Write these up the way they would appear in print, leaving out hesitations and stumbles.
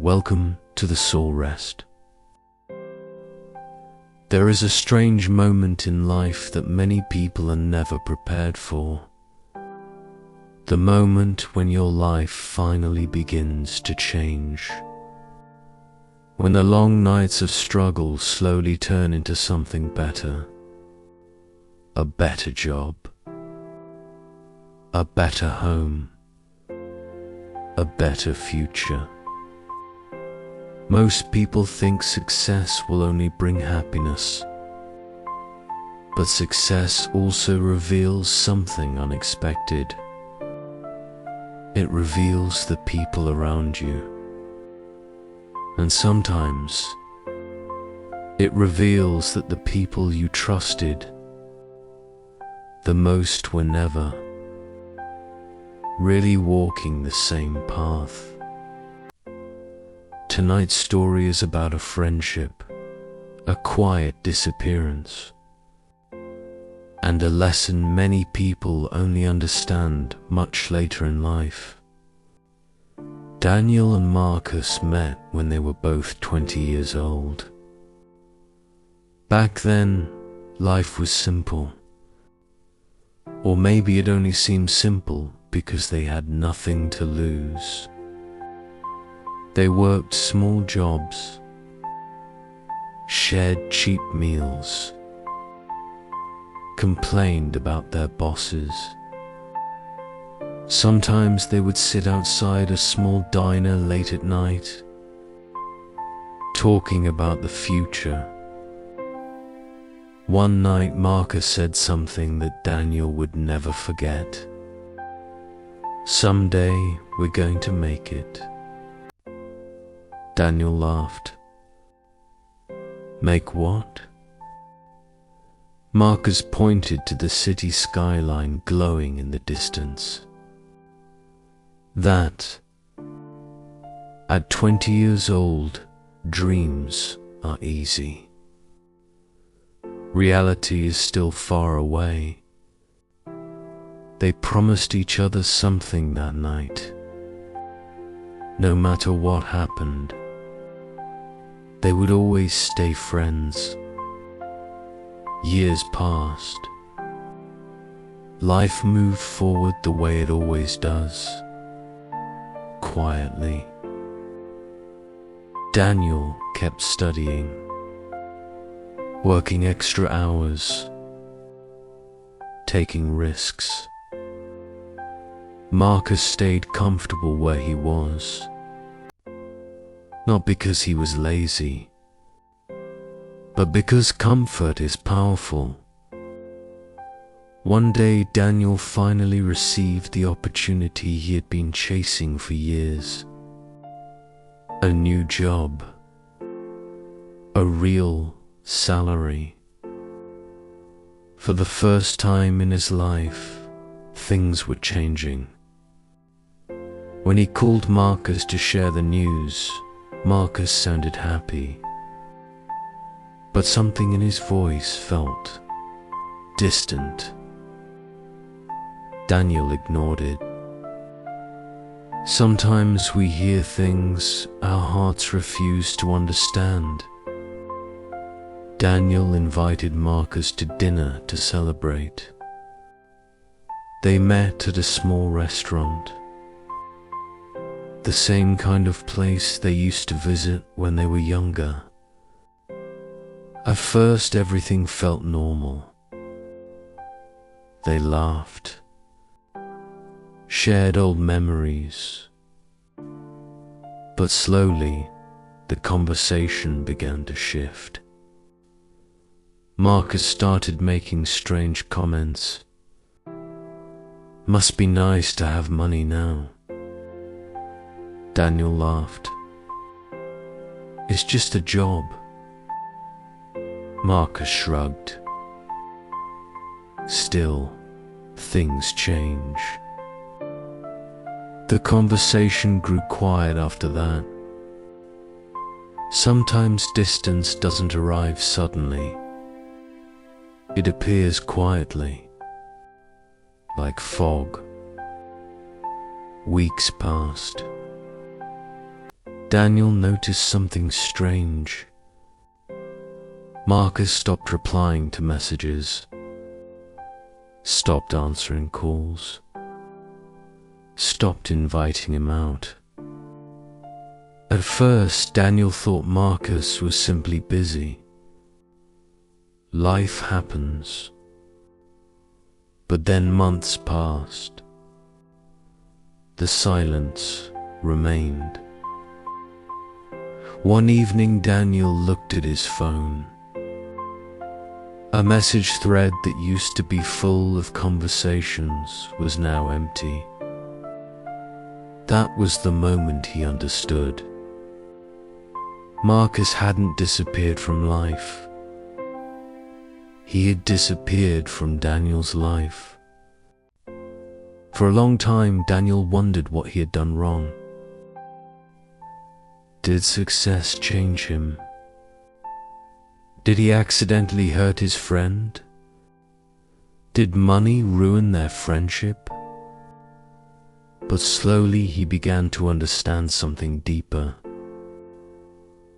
Welcome to the Soul Rest. There is a strange moment in life that many people are never prepared for. The moment when your life finally begins to change. When the long nights of struggle slowly turn into something better. A better job. A better home. A better future. Most people think success will only bring happiness, but success also reveals something unexpected. It reveals the people around you, and sometimes it reveals that the people you trusted the most were never really walking the same path. Tonight's story is about a friendship, a quiet disappearance, and a lesson many people only understand much later in life. Daniel and Marcus met when they were both 20 years old. Back then, life was simple. Or maybe it only seemed simple because they had nothing to lose. They worked small jobs, shared cheap meals, complained about their bosses. Sometimes they would sit outside a small diner late at night, talking about the future. One night Marcus said something that Daniel would never forget. "Someday we're going to make it." Daniel laughed. "Make what?" Marcus pointed to the city skyline glowing in the distance. "That, at 20 years old, dreams are easy. Reality is still far away." They promised each other something that night. No matter what happened, they would always stay friends. Years passed. Life moved forward the way it always does, quietly. Daniel kept studying, working extra hours, taking risks. Marcus stayed comfortable where he was. Not because he was lazy, but because comfort is powerful. One day Daniel finally received the opportunity he had been chasing for years. A new job. A real salary. For the first time in his life, things were changing. When he called Marcus to share the news, Marcus sounded happy, but something in his voice felt distant. Daniel ignored it. Sometimes we hear things our hearts refuse to understand. Daniel invited Marcus to dinner to celebrate. They met at a small restaurant. The same kind of place they used to visit when they were younger. At first everything felt normal. They laughed, shared old memories. But slowly, the conversation began to shift. Marcus started making strange comments. "Must be nice to have money now." Daniel laughed. "It's just a job." Marcus shrugged. Still, things change. The conversation grew quiet after that. Sometimes distance doesn't arrive suddenly. It appears quietly, like fog. Weeks passed. Daniel noticed something strange. Marcus stopped replying to messages, stopped answering calls, stopped inviting him out. At first, Daniel thought Marcus was simply busy. Life happens. But then months passed. The silence remained. One evening, Daniel looked at his phone. A message thread that used to be full of conversations was now empty. That was the moment he understood. Marcus hadn't disappeared from life. He had disappeared from Daniel's life. For a long time, Daniel wondered what he had done wrong. Did success change him? Did he accidentally hurt his friend? Did money ruin their friendship? But slowly he began to understand something deeper.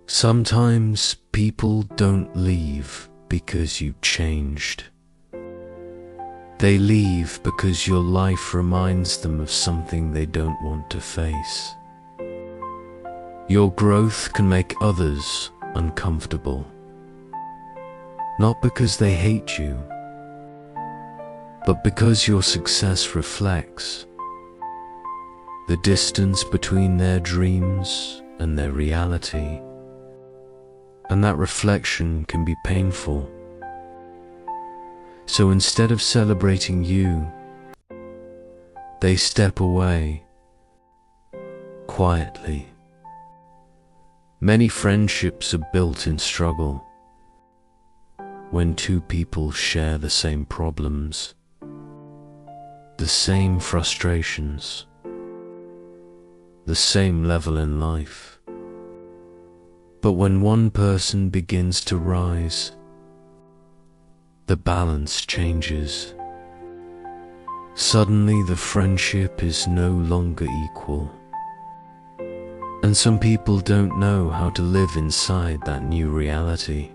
Sometimes people don't leave because you changed. They leave because your life reminds them of something they don't want to face. Your growth can make others uncomfortable. Not because they hate you, but because your success reflects the distance between their dreams and their reality. And that reflection can be painful. So instead of celebrating you, they step away quietly. Many friendships are built in struggle. When two people share the same problems, the same frustrations, the same level in life. But when one person begins to rise, the balance changes. Suddenly the friendship is no longer equal. And some people don't know how to live inside that new reality.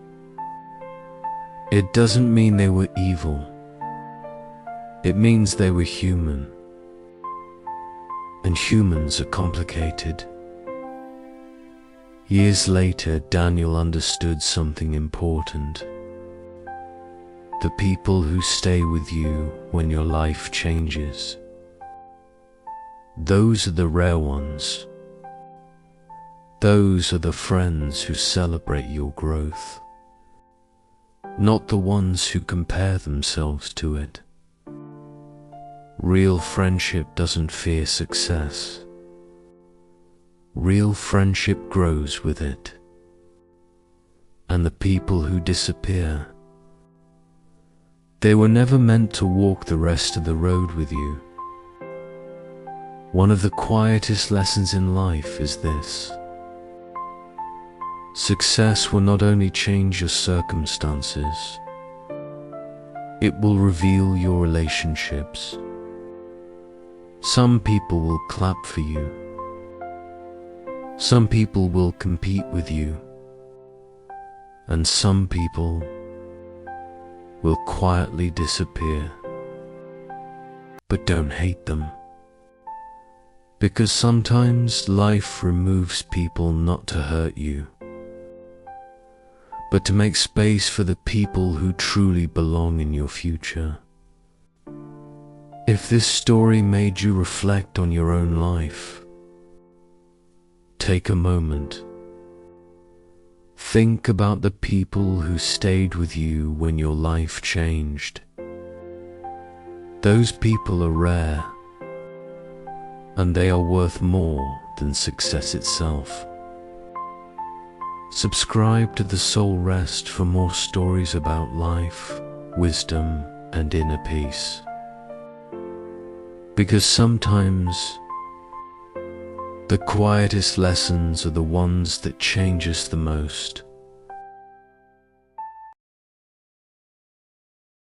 It doesn't mean they were evil. It means they were human. And humans are complicated. Years later, Daniel understood something important. The people who stay with you when your life changes. Those are the rare ones. Those are the friends who celebrate your growth, not the ones who compare themselves to it. Real friendship doesn't fear success. Real friendship grows with it. And the people who disappear, they were never meant to walk the rest of the road with you. One of the quietest lessons in life is this. Success will not only change your circumstances, it will reveal your relationships. Some people will clap for you. Some people will compete with you. And some people will quietly disappear. But don't hate them. Because sometimes life removes people not to hurt you, but to make space for the people who truly belong in your future. If this story made you reflect on your own life, take a moment. Think about the people who stayed with you when your life changed. Those people are rare, and they are worth more than success itself. Subscribe to The Soul Rest for more stories about life, wisdom, and inner peace. Because sometimes the quietest lessons are the ones that change us the most.